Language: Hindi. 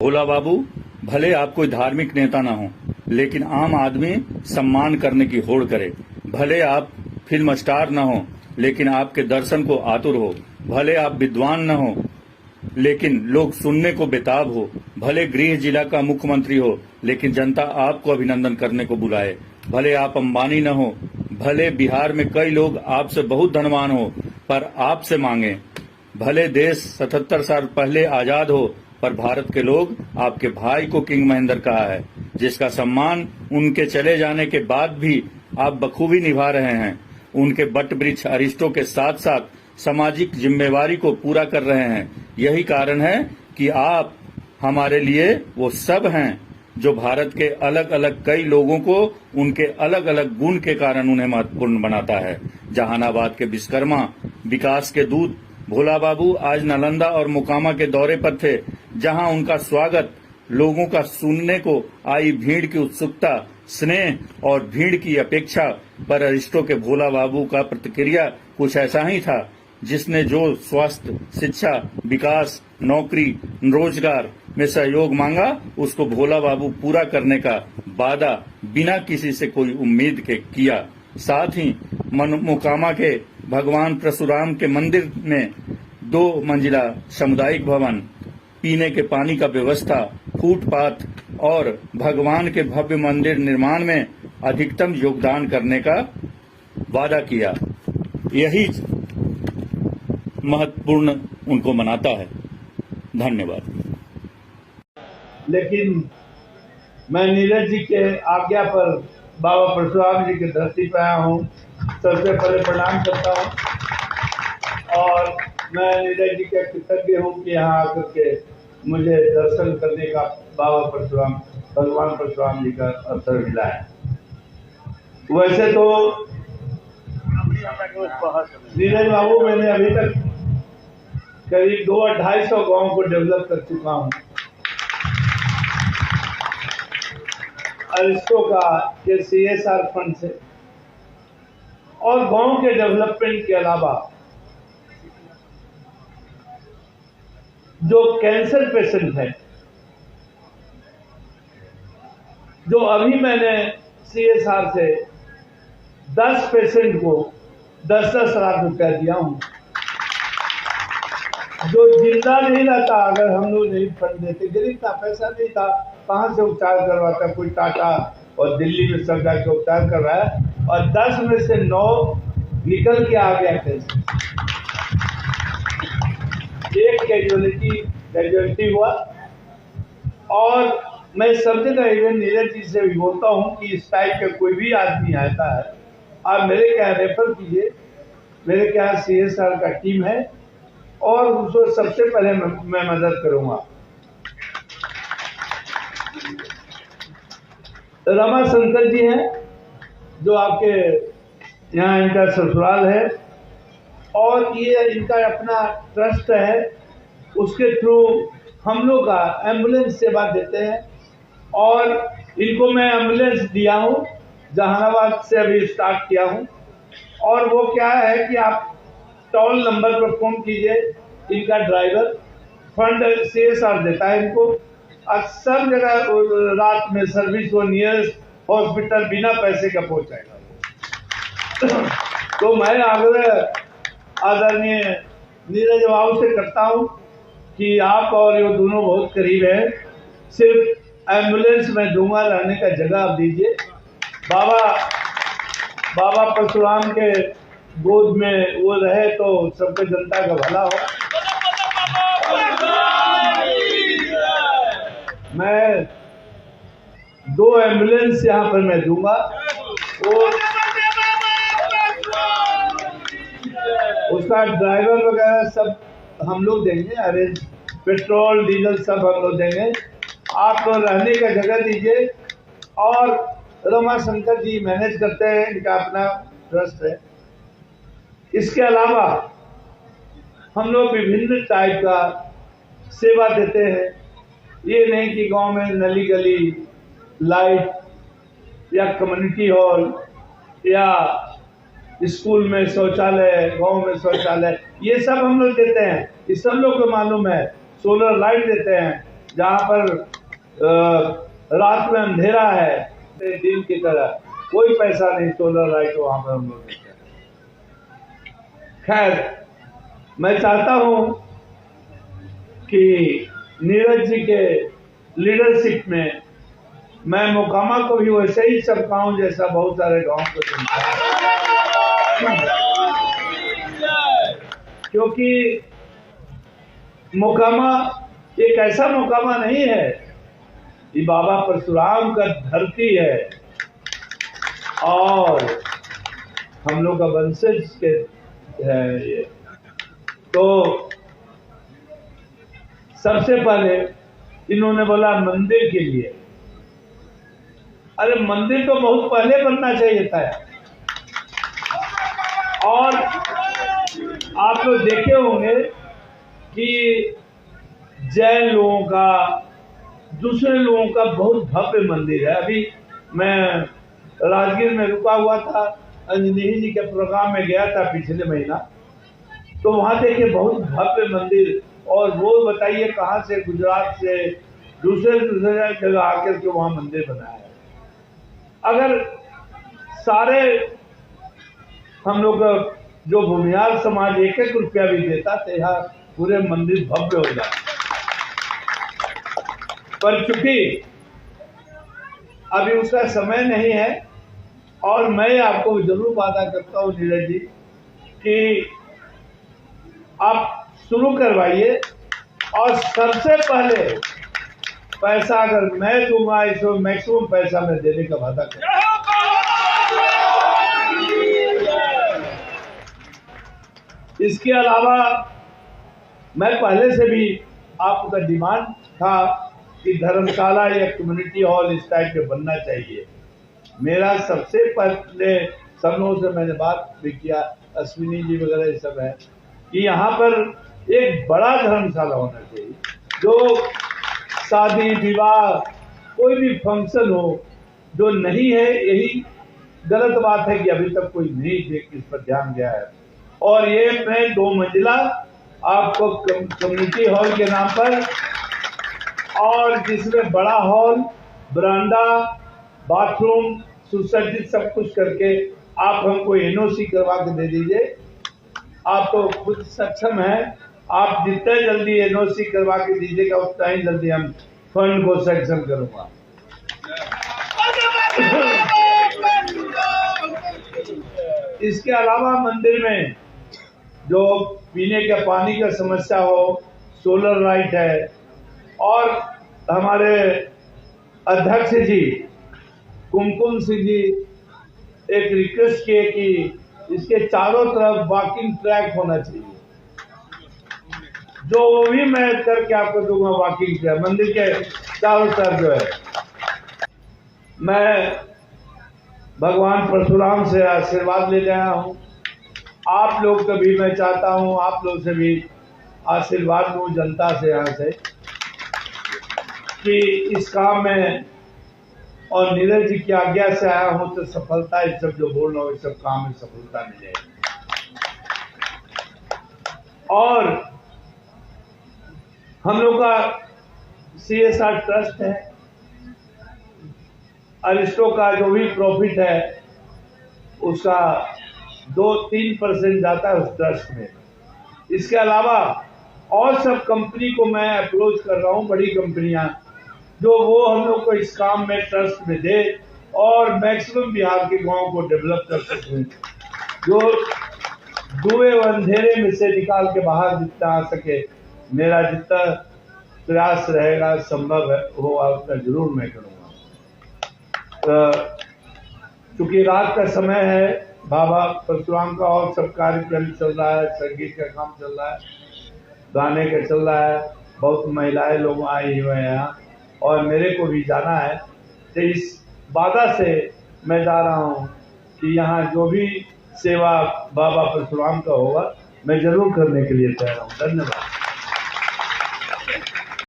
भोला बाबू, भले आप कोई धार्मिक नेता न हो, लेकिन आम आदमी सम्मान करने की होड़ करे। भले आप फिल्म स्टार न हो, लेकिन आपके दर्शन को आतुर हो। भले आप विद्वान न हो, लेकिन लोग सुनने को बेताब हो। भले गृह जिला का मुख्यमंत्री हो, लेकिन जनता आपको अभिनंदन करने को बुलाए। भले आप अंबानी न हो, भले बिहार में कई लोग आपसे बहुत धनवान हो, पर आपसे मांगे। भले देश 77 साल पहले आजाद हो, पर भारत के लोग आपके भाई को किंग महेंद्र कहा है, जिसका सम्मान उनके चले जाने के बाद भी आप बखूबी निभा रहे हैं। उनके बट वृक्ष अरिष्टों के साथ साथ सामाजिक जिम्मेवारी को पूरा कर रहे हैं। यही कारण है कि आप हमारे लिए वो सब हैं जो भारत के अलग अलग कई लोगों को उनके अलग अलग गुण के कारण उन्हें महत्वपूर्ण बनाता है। जहानाबाद के विश्वकर्मा, विकास के दूत भोला बाबू आज नालंदा और मोकामा के दौरे पर थे, जहां उनका स्वागत लोगों का सुनने को आई भीड़ की उत्सुकता, स्नेह और भीड़ की अपेक्षा पर अरिष्टों के भोला बाबू का प्रतिक्रिया कुछ ऐसा ही था, जिसने जो स्वास्थ्य, शिक्षा, विकास, नौकरी, रोजगार में सहयोग मांगा, उसको भोला बाबू पूरा करने का वादा बिना किसी से कोई उम्मीद के किया। साथ ही मोकामा के भगवान परशुराम के मंदिर में 2 मंजिला सामुदायिक भवन, पीने के पानी का व्यवस्था, फुटपाथ और भगवान के भव्य मंदिर निर्माण में अधिकतम योगदान करने का वादा किया। यही महत्वपूर्ण उनको मनाता है। धन्यवाद। लेकिन मैं नीरज जी के आज्ञा पर बाबा परशुराम जी की धरती पर आया हूँ। सबसे पहले प्रणाम करता हूँ और मैं नीरज जी का कृतज्ञ हूँ कि यहाँ आकर के मुझे दर्शन करने का भगवान परशुराम जी का अवसर मिला है। वैसे तो नीरज बाबू, मैंने अभी तक करीब 200-250 गाँव को डेवलप कर चुका हूँ। अरिस्टो का के CSR फंड से और गांव के डेवलपमेंट के अलावा जो कैंसर पेशेंट है, जो अभी मैंने CSR से 10 पेशेंट को 10-10 लाख रुपया दिया हूं। जो जिंदा नहीं रहता अगर हम लोग नहीं फंड देते, गरीब था, पैसा नहीं था, कहां से उपचार करवाता। कोई टाटा और दिल्ली में सब जाके उपचार कर रहा है और 10 में से 9 निकल के आ गया। कैसे एक कैजुअलिटी हुआ। और मैं सब जगह इवन नीरज जी से भी बोलता हूँ कि इस टाइप का कोई भी आदमी आता है, आप मेरे क्या रेफर कीजिए। मेरे क्या CSR का टीम है और उसको सबसे पहले मैं मदद करूंगा। रमा शंकर जी हैं, जो आपके यहाँ इनका ससुराल है और ये इनका अपना ट्रस्ट है। उसके थ्रू हम लोग का एम्बुलेंस सेवा देते हैं और इनको मैं एम्बुलेंस दिया हूँ, जहानाबाद से अभी स्टार्ट किया हूँ। और वो क्या है कि आप टोल नंबर पर फोन कीजिए, इनका ड्राइवर फंड CSR देता है इनको और सब जगह रात में सर्विस वो नियरेस्ट हॉस्पिटल बिना पैसे का पहुंचाएगा। तो मैं आग्रह आदरणीय नीरज बाबू से करता हूं कि आप और ये दोनों बहुत करीब हैं, सिर्फ एम्बुलेंस में दूंगा, रहने का जगह आप दीजिए। बाबा परशुराम के गोद में वो रहे तो सबके जनता का भला हो। मैं 2 एम्बुलेंस यहाँ पर मैं दूंगा। वो उसका ड्राइवर वगैरह सब हम लोग देंगे, अरेंज पेट्रोल डीजल सब हम लोग देंगे। आप तो रहने का जगह दीजिए। और रमा शंकर जी मैनेज करते हैं, इनका अपना ट्रस्ट है। इसके अलावा हम लोग विभिन्न टाइप का सेवा देते हैं। ये नहीं कि गांव में नली गली, लाइट या कम्युनिटी हॉल या स्कूल में शौचालय, गांव में शौचालय, ये सब हम लोग देते हैं। ये सब लोग को मालूम है। सोलर लाइट देते हैं, जहाँ पर रात में अंधेरा है, दिन की तरह कोई पैसा नहीं, सोलर लाइट वहां पर हम लोग देते हैं। खैर, मैं चाहता हूं कि नीरज जी के लीडरशिप में मैं मोकामा को भी वैसे ही चमकाऊं जैसा बहुत सारे गांव को चमकाऊं, क्योंकि मोकामा एक ऐसा मोकामा नहीं है, ये बाबा परशुराम का धरती है और हम लोग का वंशज के है ये। तो सबसे पहले इन्होंने बोला मंदिर के लिए। अरे मंदिर तो बहुत पहले बनना चाहिए था। और आप लोग देखे होंगे कि जैन लोगों का, दूसरे लोगों का बहुत भव्य मंदिर है। अभी मैं राजगीर में रुका हुआ था, अंजनी जी के प्रोग्राम में गया था पिछले महीना, तो वहां देखे बहुत भव्य मंदिर। और वो बताइए कहाँ से, गुजरात से दूसरे जगह आकर के वहां मंदिर बनाया है। अगर सारे हम लोग जो भूमिहार समाज 1-1 रुपया भी देता तो यहाँ पूरे मंदिर भव्य हो जाता। पर चूंकि अभी उसका समय नहीं है, और मैं आपको जरूर वादा करता हूँ नीरज जी कि आप शुरू करवाइए, और सबसे पहले पैसा अगर मैं दूंगा, इसमें मैक्सिमम पैसा मैं देने का वादा करूंगा। इसके अलावा मैं पहले से भी आपका डिमांड था कि धर्मशाला या कम्युनिटी हॉल इस टाइप के बनना चाहिए। मेरा सबसे पहले सब लोगों से मैंने बात भी किया, अश्विनी जी वगैरह ये सब है, कि यहाँ पर एक बड़ा धर्मशाला होना चाहिए, जो शादी विवाह कोई भी फंक्शन हो, जो नहीं है। यही गलत बात है कि अभी तक कोई नहीं इस पर ध्यान गया है। और ये मैं 2 मंजिला आपको कम्युनिटी हॉल के नाम पर, और जिसमें बड़ा हॉल, बरांडा, बाथरूम सुसज्जित सब कुछ करके आप हमको एनओसी करवा के दे दीजिए। आप तो खुद सक्षम हैं, आप जितने जल्दी एनओसी करवा के दीजिएगा उतना ही जल्दी हम फंड को सैंक्शन करूंगा। इसके अलावा मंदिर में जो पीने के पानी का समस्या हो, सोलर लाइट है, और हमारे अध्यक्ष जी कुमकुम सिंह जी एक रिक्वेस्ट किए कि इसके चारों तरफ वॉकिंग ट्रैक होना चाहिए, जो वो भी मैं करके आपको दूंगा। वॉकिंग ट्रैक मंदिर के चारों तरफ जो है। मैं भगवान परशुराम से आशीर्वाद ले आया हूँ। आप लोग को भी मैं चाहता हूँ, आप लोग से भी आशीर्वाद लूँ, जनता से यहाँ से, कि इस काम में, और नीरज जी की आज्ञा से आया हूं तो सफलता, इस सब जो बोल रहा हूँ इस सब काम में सफलता मिलेगी। और हम लोग का CSR ट्रस्ट है, अरिस्टो का जो भी प्रॉफिट है उसका 2-3% जाता है उस ट्रस्ट में। इसके अलावा और सब कंपनी को मैं अप्रोच कर रहा हूँ, बड़ी कंपनियां, जो वो हम लोग को इस काम में ट्रस्ट में दे और मैक्सिमम बिहार के गांव को डेवलप कर सकें, जो धुएं अंधेरे में से निकाल के बाहर जितना आ सके, मेरा जितना प्रयास रहेगा संभव है वो आपका जरूर मैं करूँगा। चूंकि रात का समय है, बाबा परशुराम का और सब कार्यक्रम चल रहा है, संगीत का काम चल रहा है, गाने का चल रहा है, बहुत महिलाएं लोग आई हुए हैं यहाँ, और मेरे को भी जाना है। तो इस वादा से मैं जा रहा हूँ कि यहाँ जो भी सेवा बाबा परशुराम का होगा मैं जरूर करने के लिए तैयार हूँ। धन्यवाद।